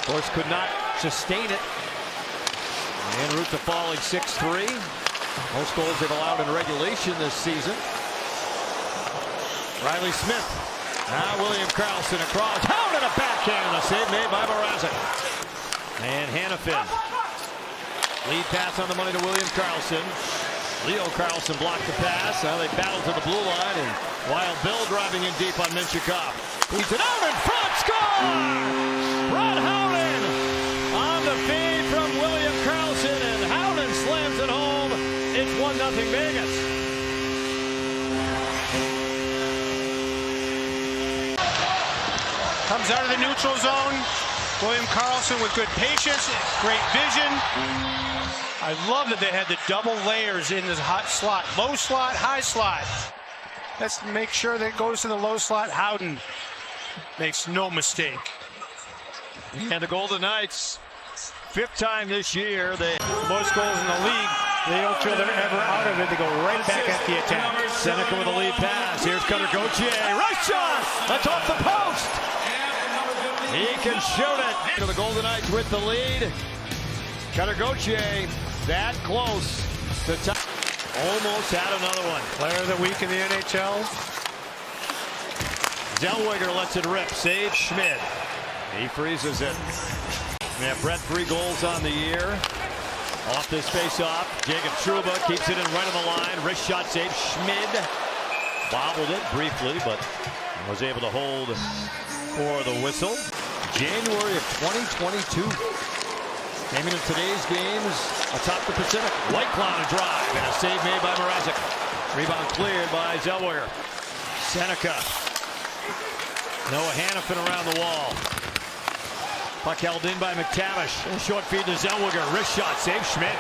Of course, could not sustain it. En route to falling 6-3. Most goals they've allowed in regulation this season. Riley Smith. Now William Karlsson across. Howden a backhand. A save made by Mrazek. And Hanifin. Lead pass on the money to William Karlsson. Leo Carlson blocked the pass. Now they battle to the blue line. And Wild Bill driving in deep on Minchikov. He's it out in front. Score! Brett Howden on the feed from William Karlsson. And Howden slams it home. It's 1-0 Vegas. Comes out of the neutral zone. William Karlsson with good patience, great vision. I love that they had the double layers in this hot slot. Low slot, high slot. Let's make sure that it goes to the low slot. Howden makes no mistake. And the Golden Knights, 5th time this year. They most goals in the league. They don't feel they're ever out of it. They go right back at the attack. Seneca with a lead pass. Here's Cutter Gauthier. Right shot. That's off the post. He can shoot it. To the Golden Knights with the lead. Cutter Gauthier that close to top. Almost had another one. Player of the week in the NHL. Zellweger lets it rip. Save Schmid. He freezes it. Yeah, Brett 3 goals on the year. Off this face-off. Jacob Trouba keeps it in right on the line. Wrist shot save. Schmid bobbled it briefly, but was able to hold for the whistle. January of 2022. Came into today's games atop the Pacific. White Cloud a drive and a save made by Mrazek. Rebound cleared by Zellweger. Seneca. Noah Hanifin around the wall. Puck held in by McTavish. A short feed to Zellweger. Wrist shot save Schmidt.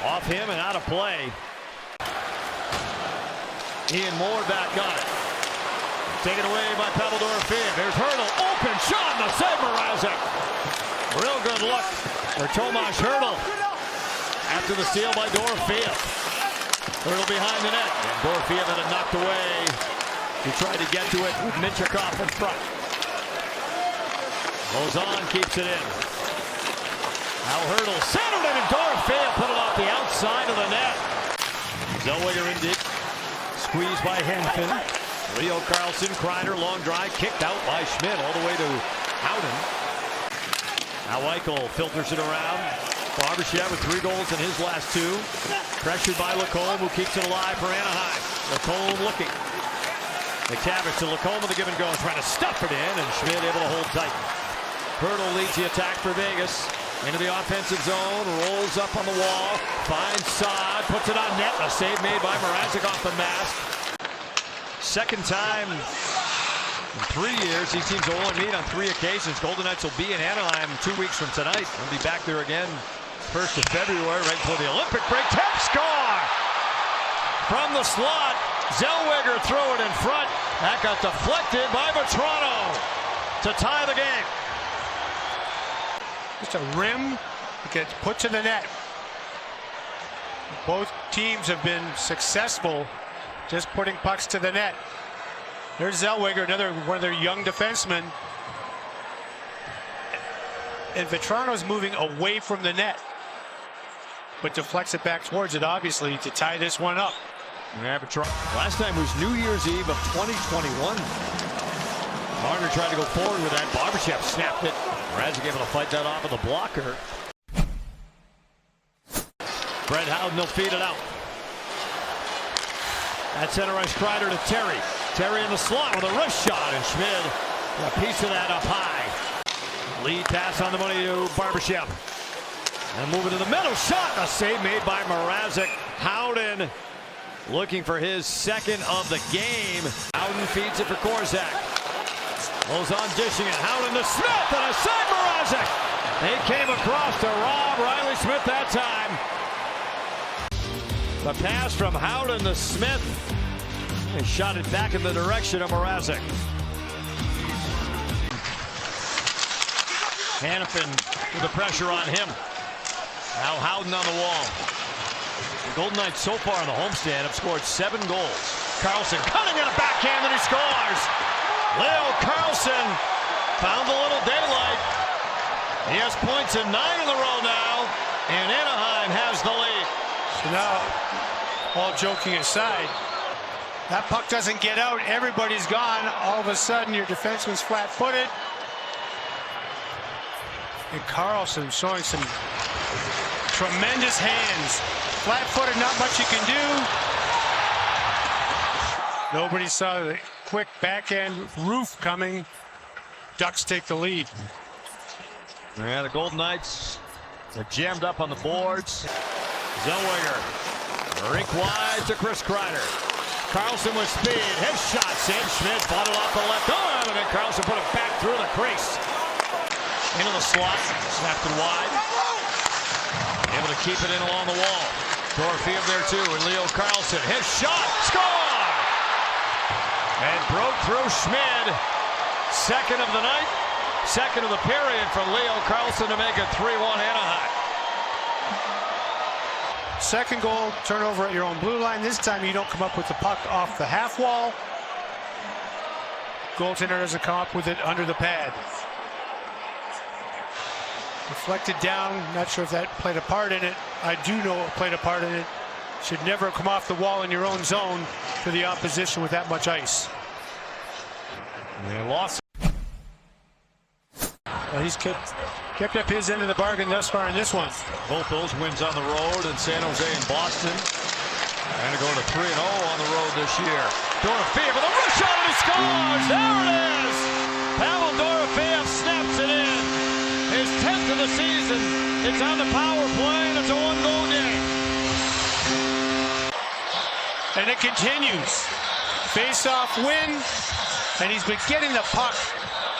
Off him and out of play. Ian Moore back on it. Taken away by Pavel Dorofeev. There's Hurdle. Open shot. The save Mrazek. Real good look for Tomas Hurdle. After the steal by Dorofeev. Hurdle behind the net. And Dorofeev had it knocked away. He tried to get to it with Minchikov in front. Lozon keeps it in. Now Hurdle centered it and Dorofeev put it off the outside of the net. Zellweger in deep. Squeezed by Hanifin. Leo Carlson, Kreider, long drive, kicked out by Schmidt all the way to Howden. Now Eichel filters it around. Barbashev with 3 goals in his last 2. Pressured by Lacombe, who keeps it alive for Anaheim. Lacombe looking. McTavish to Lacombe with a give and go, trying to stuff it in, and Schmidt able to hold tight. Hurdle leads the attack for Vegas. Into the offensive zone, rolls up on the wall, finds Saad, puts it on net. A save made by Mrazek off the mask. Second time in 3 years. These teams will only meet on 3 occasions. Golden Knights will be in Anaheim 2 weeks from tonight. We'll be back there again 1st of February, right before the Olympic break. Tap score! From the slot, Zellweger threw it in front. That got deflected by Vetrano to tie the game. Just a rim that gets put to the net. Both teams have been successful just putting pucks to the net. There's Zellweger, another one of their young defensemen. And Vetrano's moving away from the net, but deflects it back towards it, obviously, to tie this one up. Yeah, last time was New Year's Eve of 2021. Marner tried to go forward with that. Barbashev snapped it. Mrazek able to fight that off of the blocker. Brett Howden will feed it out. That center ice Kreider to Terry. Terry in the slot with a wrist shot, and Schmid a piece of that up high. Lead pass on the money to Barbashev. And moving to the middle, shot. A save made by Mrazek. Howden looking for his 2nd of the game. Howden feeds it for Korzak. Lozon dishing it. Howden to Smith, and a save Mrazek. He came across to rob Riley Smith that time. The pass from Howden to Smith. He shot it back in the direction of Mrazek. Hanifin with the pressure on him. Now Howden on the wall. The Golden Knights so far in the homestand have scored 7 goals. Karlsson cutting in a backhand and he scores. Leo Carlson found a little daylight. He has points in 9 in a row now, and Anahayim has the lead. So now, all joking aside, that puck doesn't get out. Everybody's gone. All of a sudden, your defenseman's flat-footed. And Carlson showing some tremendous hands. Flat-footed, not much you can do. Nobody saw the quick backhand roof coming. Ducks take the lead. Yeah, the Golden Knights are jammed up on the boards. Zellweger, rink wide to Chris Kreider. Carlson with speed, his shot's in. Schmidt fought it off the left arm, and then Carlson put it back through the crease. Into the slot, snapped it wide. Able to keep it in along the wall. Dorfield there too, and Leo Carlson, his shot, score! And broke through Schmidt. Second of the night, second of the period for Leo Carlson to make it 3-1 Anaheim. Second goal, turnover at your own blue line. This time you don't come up with the puck off the half wall. Goaltender doesn't come up with it under the pad. Deflected down, not sure if that played a part in it. I do know it played a part in it. Should never come off the wall in your own zone to the opposition with that much ice. They lost. Well, he's kept up his end of the bargain thus far in this one. Both those wins on the road in San Jose and Boston. And to go to 3-0 on the road this year. Dorofeev with a rush shot and he scores! There it is! Pavel Dorofeev snaps it in. His 10th of the season. It's on the power play and it's a 1-goal game. And it continues. Face-off win. And he's been getting the puck,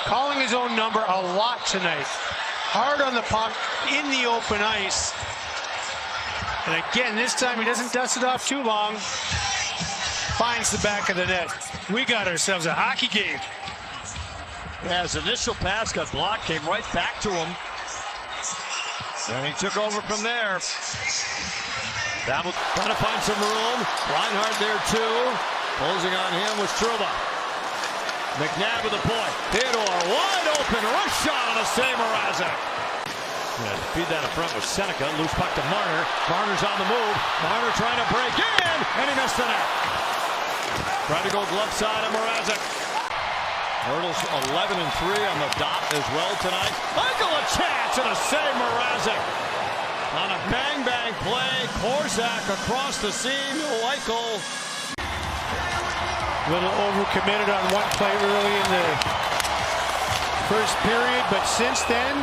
calling his own number a lot tonight. Hard on the puck, in the open ice. And again, this time he doesn't dust it off too long. Finds the back of the net. We got ourselves a hockey game. Yeah, his initial pass got blocked, came right back to him. And he took over from there. That was trying to find some room. Reinhardt there too. Closing on him was Trouba. McNabb with the point. Theodore wide open. Rush shot on a save, Mrazek. Yeah, feed that in front with Seneca. Loose puck to Marner. Marner's on the move. Marner trying to break in, and he missed the net. Trying to go glove side of Mrazek. Hurdles 11-3 on the dot as well tonight. Michael a chance and a save, Mrazek. On a bang-bang play, Korzak across the seam. Michael. A little overcommitted on one play early in the first period, but since then,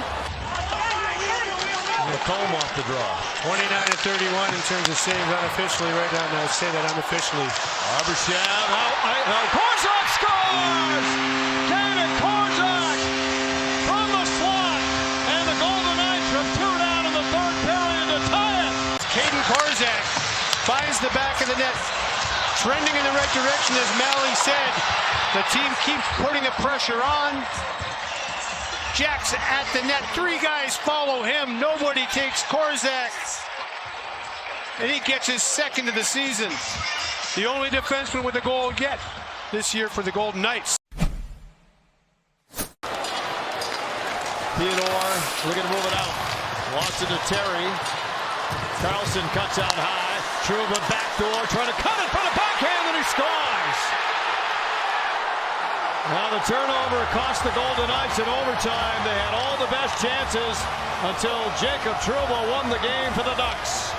Macomb off the draw. 29-31 in terms of saves unofficially. Right now, I say that unofficially. Barbashev, now Korzak scores! David Korzak from the slot, and the Golden Knights from 2 down in the third period to tie it. Caden Korzak finds the back of the net. Trending in the right direction, as Malley said. The team keeps putting the pressure on. Jack's at the net. 3 guys follow him. Nobody takes Korzak. And he gets his second of the season. The only defenseman with a goal yet this year for the Golden Knights. Theodore looking to move it out. Lost it to Terry. Carlson cuts out high. Trouba backdoor, trying to cut it for the backhand, and he scores! Now the turnover cost the Golden Knights in overtime. They had all the best chances until Jacob Trouba won the game for the Ducks.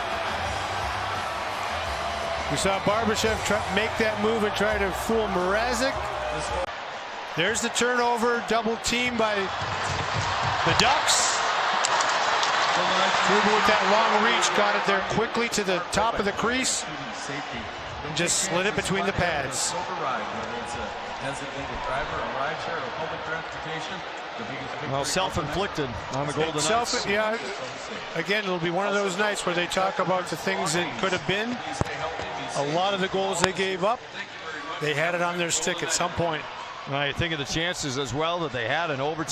We saw Barbashev make that move and try to fool Mrazek. There's the turnover, double team by the Ducks. Trouba with that long reach, got it there quickly to the top of the crease. And just slid it between the pads. Well, self-inflicted on the Golden Knights. Yeah, again, it'll be one of those nights where they talk about the things that could have been. A lot of the goals they gave up, they had it on their stick at some point. I think of the chances as well that they had in overtime.